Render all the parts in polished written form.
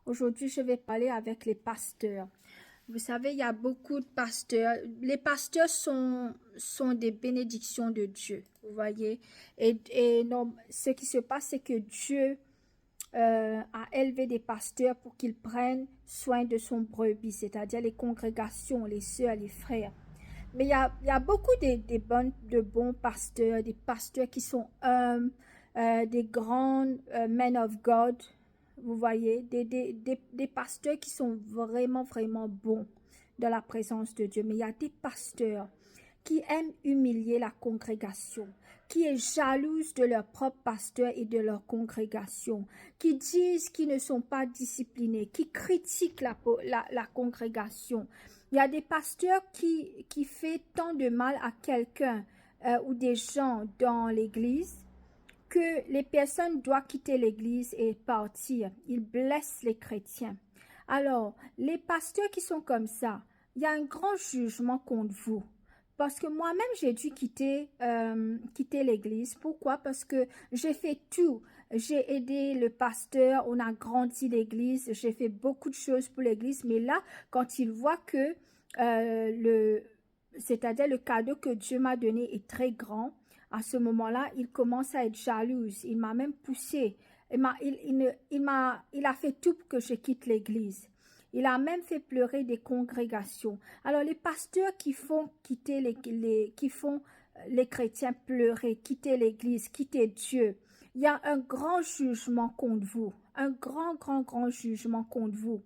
Aujourd'hui, je vais parler avec les pasteurs. Vous savez, il y a beaucoup de pasteurs. Les pasteurs sont des bénédictions de Dieu, vous voyez. Et non, ce qui se passe, c'est que Dieu a élevé des pasteurs pour qu'ils prennent soin de son brebis, c'est-à-dire les congrégations, les sœurs, les frères. Mais il y a beaucoup de bons pasteurs, des pasteurs qui sont des grands men of God, vous voyez, des pasteurs qui sont vraiment, vraiment bons dans la présence de Dieu. Mais il y a des pasteurs qui aiment humilier la congrégation, qui est jalouse de leur propre pasteur et de leur congrégation, qui disent qu'ils ne sont pas disciplinés, qui critiquent la congrégation. Il y a des pasteurs qui font tant de mal à quelqu'un ou des gens dans l'église que les personnes doivent quitter l'église et partir. Ils blessent les chrétiens. Alors, les pasteurs qui sont comme ça, il y a un grand jugement contre vous. Parce que moi-même, j'ai dû quitter l'église. Pourquoi? Parce que j'ai fait tout. J'ai aidé le pasteur, on a grandi l'église, j'ai fait beaucoup de choses pour l'église. Mais là, quand il voit que c'est-à-dire le cadeau que Dieu m'a donné est très grand, à ce moment-là, il commence à être jalouse. Il m'a même poussé. Il a fait tout pour que je quitte l'église. Il a même fait pleurer des congrégations. Alors, les pasteurs qui font quitter qui font les chrétiens pleurer, quitter l'église, quitter Dieu, il y a un grand jugement contre vous. Un grand, grand, grand jugement contre vous.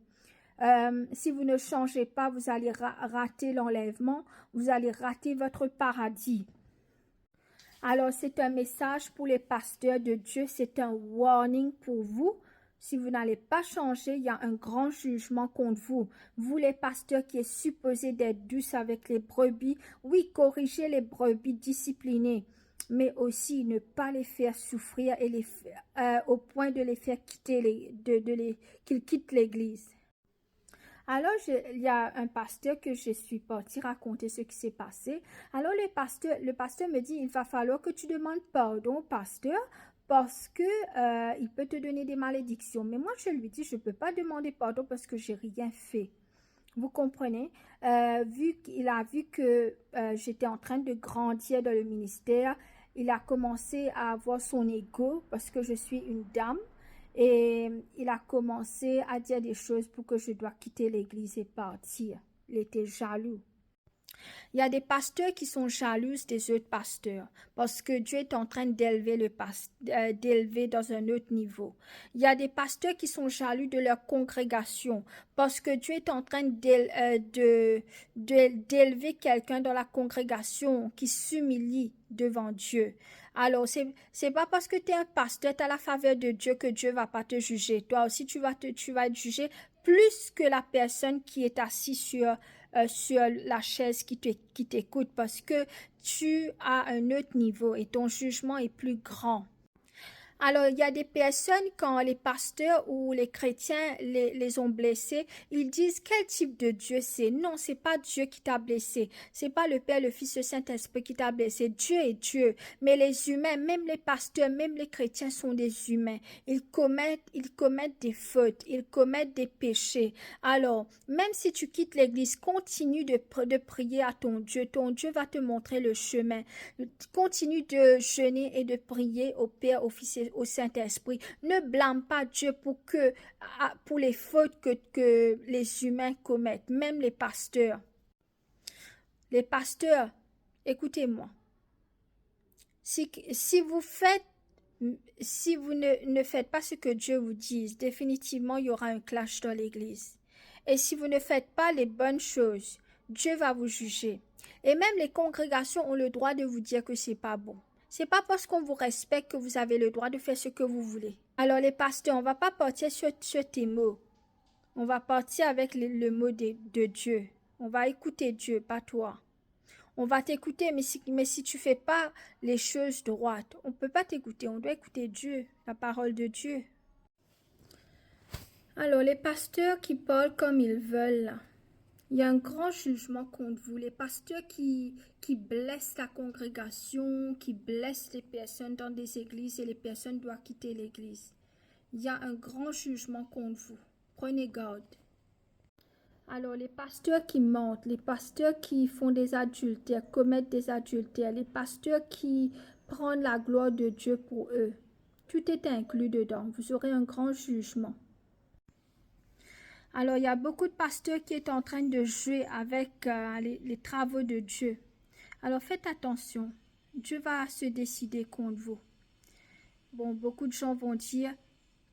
Si vous ne changez pas, vous allez rater l'enlèvement, vous allez rater votre paradis. Alors, c'est un message pour les pasteurs de Dieu, c'est un warning pour vous. Si vous n'allez pas changer, il y a un grand jugement contre vous. Vous, les pasteurs qui êtes supposés d'être douces avec les brebis, oui, corrigez les brebis disciplinées, mais aussi ne pas les faire souffrir et au point de les faire quitter, qu'ils quittent l'église. Alors, il y a un pasteur que je suis partie raconter ce qui s'est passé. Alors, le pasteur me dit, il va falloir que tu demandes pardon au pasteur parce que il peut te donner des malédictions. Mais moi, je lui dis, je ne peux pas demander pardon parce que j'ai rien fait. Vous comprenez? Vu qu'il a vu que j'étais en train de grandir dans le ministère, il a commencé à avoir son ego parce que je suis une dame. Et il a commencé à dire des choses pour que je dois quitter l'église et partir. Il était jaloux. Il y a des pasteurs qui sont jaloux des autres pasteurs parce que Dieu est en train d'élever d'élever dans un autre niveau. Il y a des pasteurs qui sont jaloux de leur congrégation parce que Dieu est en train d'élever quelqu'un dans la congrégation qui s'humilie devant Dieu. Alors, c'est pas parce que tu es un pasteur, tu as la faveur de Dieu que Dieu va pas te juger. Toi aussi, tu vas être jugé plus que la personne qui est assise sur la chaise qui t'écoute parce que tu as un autre niveau et ton jugement est plus grand. Alors, il y a des personnes, quand les pasteurs ou les chrétiens les ont blessés, ils disent quel type de Dieu c'est. Non, c'est pas Dieu qui t'a blessé. C'est pas le Père, le Fils, le Saint-Esprit qui t'a blessé. Dieu est Dieu. Mais les humains, même les pasteurs, même les chrétiens sont des humains. Ils commettent des fautes. Ils commettent des péchés. Alors, même si tu quittes l'église, continue de prier à ton Dieu. Ton Dieu va te montrer le chemin. Continue de jeûner et de prier au Père, au Fils et au Saint-Esprit. Ne blâme pas Dieu pour les fautes que les humains commettent, même les pasteurs. Les pasteurs, écoutez-moi. Si vous faites si vous ne faites pas ce que Dieu vous dit, définitivement il y aura un clash dans l'église. Et si vous ne faites pas les bonnes choses, Dieu va vous juger. Et même les congrégations ont le droit de vous dire que c'est pas bon. C'est pas parce qu'on vous respecte que vous avez le droit de faire ce que vous voulez. Alors les pasteurs, on va pas partir sur tes mots. On va partir avec le mot de Dieu. On va écouter Dieu, pas toi. On va t'écouter, mais si tu fais pas les choses droites, on ne peut pas t'écouter. On doit écouter Dieu, la parole de Dieu. Alors, les pasteurs qui parlent comme ils veulent, il y a un grand jugement contre vous. Les pasteurs qui blessent la congrégation, qui blessent les personnes dans des églises et les personnes doivent quitter l'église. Il y a un grand jugement contre vous. Prenez garde. Alors, les pasteurs qui mentent, les pasteurs qui font des adultères, commettent des adultères, les pasteurs qui prennent la gloire de Dieu pour eux, tout est inclus dedans. Vous aurez un grand jugement. Alors, il y a beaucoup de pasteurs qui sont en train de jouer avec les travaux de Dieu. Alors, faites attention. Dieu va se décider contre vous. Bon, beaucoup de gens vont dire,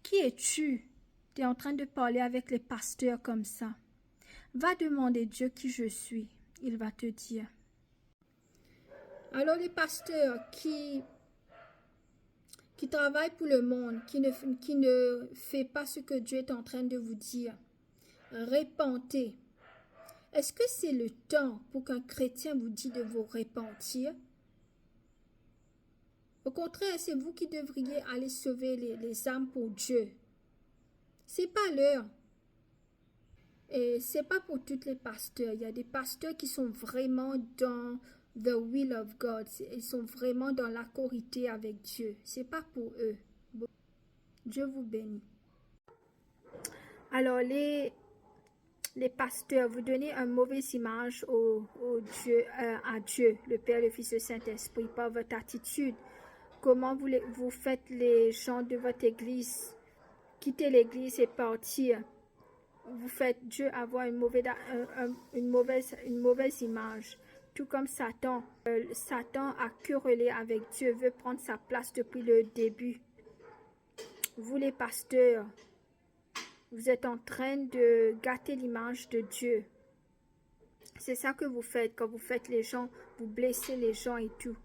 qui es-tu? Tu es en train de parler avec les pasteurs comme ça. Va demander Dieu qui je suis. Il va te dire. Alors, les pasteurs qui travaillent pour le monde, qui ne fait pas ce que Dieu est en train de vous dire, repentez. Est-ce que c'est le temps pour qu'un chrétien vous dise de vous repentir? Au contraire, c'est vous qui devriez aller sauver les âmes pour Dieu. C'est pas l'heure. Et c'est pas pour tous les pasteurs. Il y a des pasteurs qui sont vraiment dans the will of God. Ils sont vraiment dans la corité avec Dieu. C'est pas pour eux. Dieu vous bénit. Alors, les pasteurs, vous donnez une mauvaise image à Dieu, le Père, le Fils et le Saint-Esprit, par votre attitude. Comment vous faites les gens de votre église quitter l'église et partir. Vous faites Dieu avoir une mauvaise image. Tout comme Satan. Satan a querellé avec Dieu, veut prendre sa place depuis le début. Vous les pasteurs, vous êtes en train de gâter l'image de Dieu. C'est ça que vous faites quand vous faites les gens, vous blessez les gens et tout.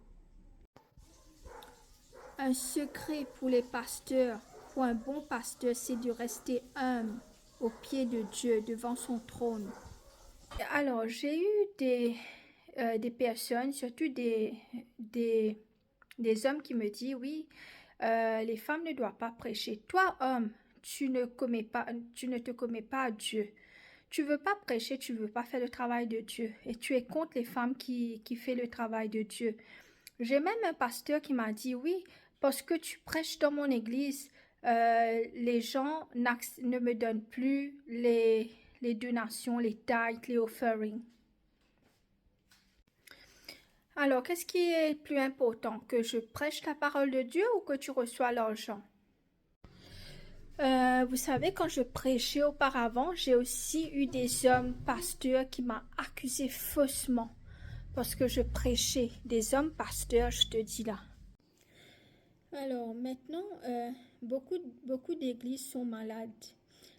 Un secret pour les pasteurs, pour un bon pasteur, c'est de rester humble au pied de Dieu, devant son trône. Alors, j'ai eu des personnes, surtout des hommes qui me disent, oui, les femmes ne doivent pas prêcher. Toi, homme, tu ne te commets pas à Dieu. Tu veux pas prêcher, tu veux pas faire le travail de Dieu. Et tu es contre les femmes qui font le travail de Dieu. J'ai même un pasteur qui m'a dit, oui, parce que tu prêches dans mon église, les gens ne me donnent plus les donations, les tithes, les offerings. Alors, qu'est-ce qui est plus important? Que je prêche la parole de Dieu ou que tu reçois l'argent? Vous savez, quand je prêchais auparavant, j'ai aussi eu des hommes pasteurs qui m'ont accusé faussement parce que je prêchais. Des hommes pasteurs, je te dis là. Alors, maintenant, beaucoup d'églises sont malades.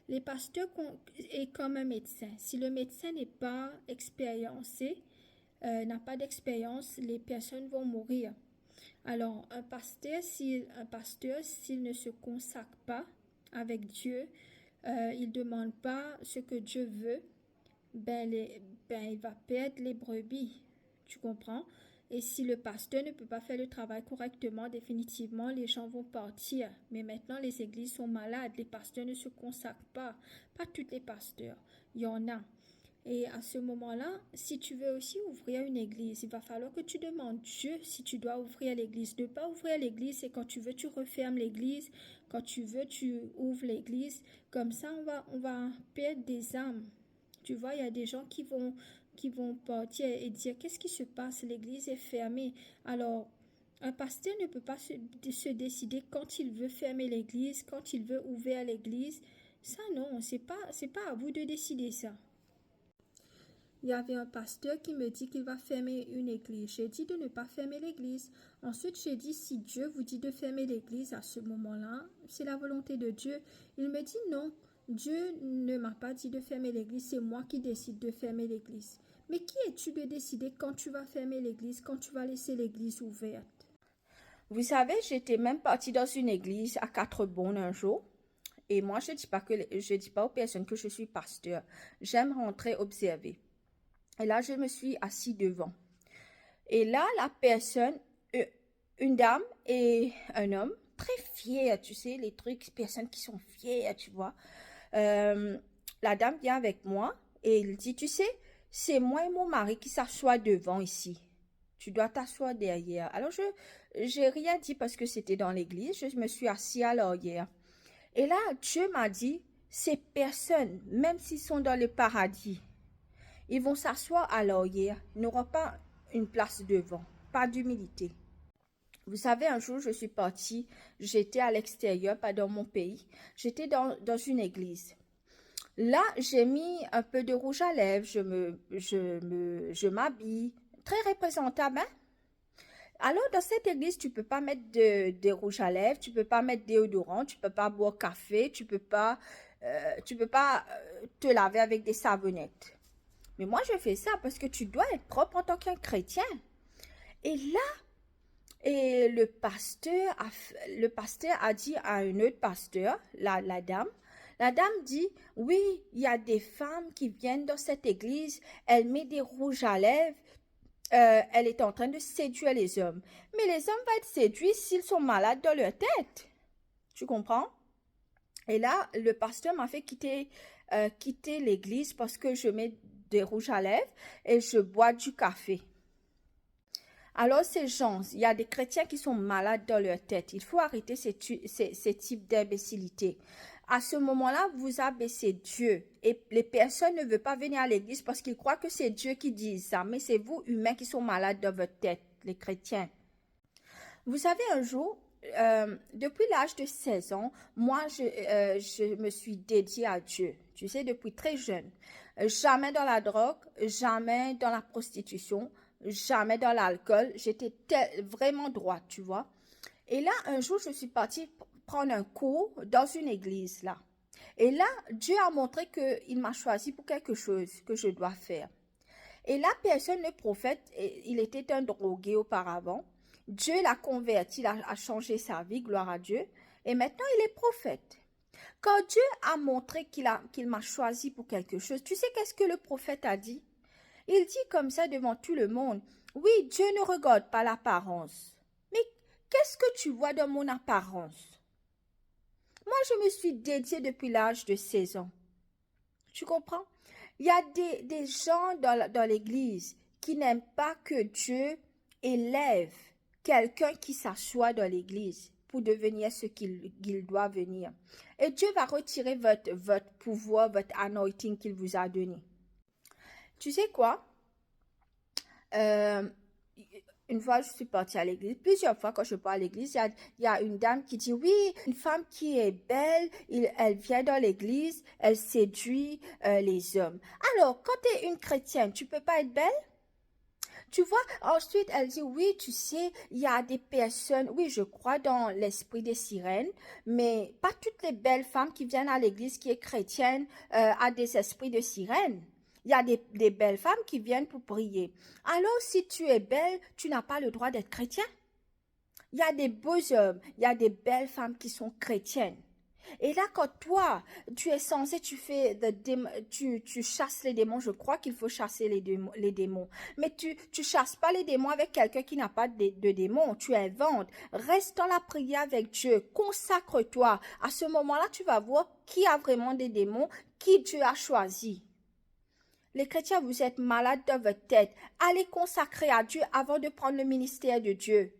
Les pasteurs est comme un médecin. Si le médecin n'est pas expériencé, n'a pas d'expérience, les personnes vont mourir. Alors, un pasteur, s'il ne se consacre pas avec Dieu, il ne demande pas ce que Dieu veut, il va perdre les brebis. Tu comprends? Et si le pasteur ne peut pas faire le travail correctement, définitivement, les gens vont partir. Mais maintenant, les églises sont malades. Les pasteurs ne se consacrent pas. Pas tous les pasteurs. Il y en a. Et à ce moment-là, si tu veux aussi ouvrir une église, il va falloir que tu demandes Dieu si tu dois ouvrir l'église. Ne pas ouvrir l'église, c'est quand tu veux, tu refermes l'église. Quand tu veux, tu ouvres l'église. Comme ça, on va perdre des âmes. Tu vois, il y a des gens qui vont partir et dire qu'est-ce qui se passe, l'église est fermée. Alors, un pasteur ne peut pas se décider quand il veut fermer l'église, quand il veut ouvrir l'église. Ça, non, c'est pas à vous de décider ça. Il y avait un pasteur qui me dit qu'il va fermer une église. J'ai dit de ne pas fermer l'église. Ensuite, j'ai dit si Dieu vous dit de fermer l'église à ce moment-là, c'est la volonté de Dieu. Il me dit non, Dieu ne m'a pas dit de fermer l'église, c'est moi qui décide de fermer l'église. Mais qui es-tu de décider quand tu vas fermer l'église, quand tu vas laisser l'église ouverte? Vous savez, j'étais même partie dans une église à Quatre-Bonnes un jour. Et moi, je dis pas aux personnes que je suis pasteur. J'aime rentrer observer. Et là, je me suis assis devant. Et là, la personne, une dame et un homme, très fiers, tu sais, les trucs, personnes qui sont fières, tu vois. La dame vient avec moi et il dit, tu sais, c'est moi et mon mari qui s'assoient devant ici. Tu dois t'asseoir derrière. Alors, j'ai rien dit parce que c'était dans l'église. Je me suis assis à l'arrière. Et là, Dieu m'a dit, ces personnes, même s'ils sont dans le paradis, ils vont s'asseoir à l'arrière, ils n'auront pas une place devant, pas d'humilité. Vous savez, un jour, je suis partie, j'étais à l'extérieur, pas dans mon pays, j'étais dans une église. Là, j'ai mis un peu de rouge à lèvres, je m'habille, très représentable, hein? Alors, dans cette église, tu peux pas mettre de rouge à lèvres, tu peux pas mettre déodorant, tu peux pas boire café, tu peux pas te laver avec des savonnettes. Mais moi, je fais ça parce que tu dois être propre en tant qu'un chrétien. Et là, le pasteur a dit à un autre pasteur, la dame dit, oui, il y a des femmes qui viennent dans cette église, elles mettent des rouges à lèvres, elle est en train de séduire les hommes. Mais les hommes vont être séduits s'ils sont malades dans leur tête. Tu comprends? Et là, le pasteur m'a fait quitter l'église parce que je mets des rouges à lèvres et je bois du café. Alors, ces gens, il y a des chrétiens qui sont malades dans leur tête. Il faut arrêter ces types d'imbécilité. À ce moment-là, vous abaissez Dieu. Et les personnes ne veulent pas venir à l'église parce qu'ils croient que c'est Dieu qui dit ça. Mais c'est vous, humains, qui sont malades dans votre tête, les chrétiens. Vous savez, un jour, depuis l'âge de 16 ans, moi, je me suis dédiée à Dieu. Tu sais, depuis très jeune. Jamais dans la drogue, jamais dans la prostitution, jamais dans l'alcool. J'étais vraiment droite, tu vois. Et là, un jour, je suis partie prendre un cours dans une église, là. Et là, Dieu a montré qu'il m'a choisi pour quelque chose que je dois faire. Et la personne, le prophète, il était un drogué auparavant. Dieu l'a converti, il a changé sa vie, gloire à Dieu. Et maintenant, il est prophète. Quand Dieu a montré qu'il m'a choisi pour quelque chose, tu sais qu'est-ce que le prophète a dit? Il dit comme ça devant tout le monde, oui, Dieu ne regarde pas l'apparence. Mais qu'est-ce que tu vois dans mon apparence? Moi, je me suis dédiée depuis l'âge de 16 ans. Tu comprends? Il y a des gens dans l'église qui n'aiment pas que Dieu élève quelqu'un qui s'assoit dans l'église pour devenir ce qu'il doit venir. Et Dieu va retirer votre pouvoir, votre anointing qu'il vous a donné. Tu sais quoi? Une fois, je suis partie à l'église. Plusieurs fois, quand je pars à l'église, il y a une dame qui dit, oui, une femme qui est belle, elle vient dans l'église, elle séduit les hommes. Alors, quand tu es une chrétienne, tu peux pas être belle? Tu vois, ensuite, elle dit, oui, tu sais, il y a des personnes, oui, je crois dans l'esprit des sirènes, mais pas toutes les belles femmes qui viennent à l'église qui est chrétienne a des esprits de sirènes. Il y a des belles femmes qui viennent pour prier. Alors, si tu es belle, tu n'as pas le droit d'être chrétien. Il y a des beaux hommes, il y a des belles femmes qui sont chrétiennes. Et là, quand toi, tu es censé, tu chasses les démons, je crois qu'il faut chasser les démons. Mais tu chasses pas les démons avec quelqu'un qui n'a pas de démons, tu inventes. Reste dans la prière avec Dieu, consacre-toi. À ce moment-là, tu vas voir qui a vraiment des démons, qui Dieu a choisi. Les chrétiens, vous êtes malades dans votre tête. Allez consacrer à Dieu avant de prendre le ministère de Dieu.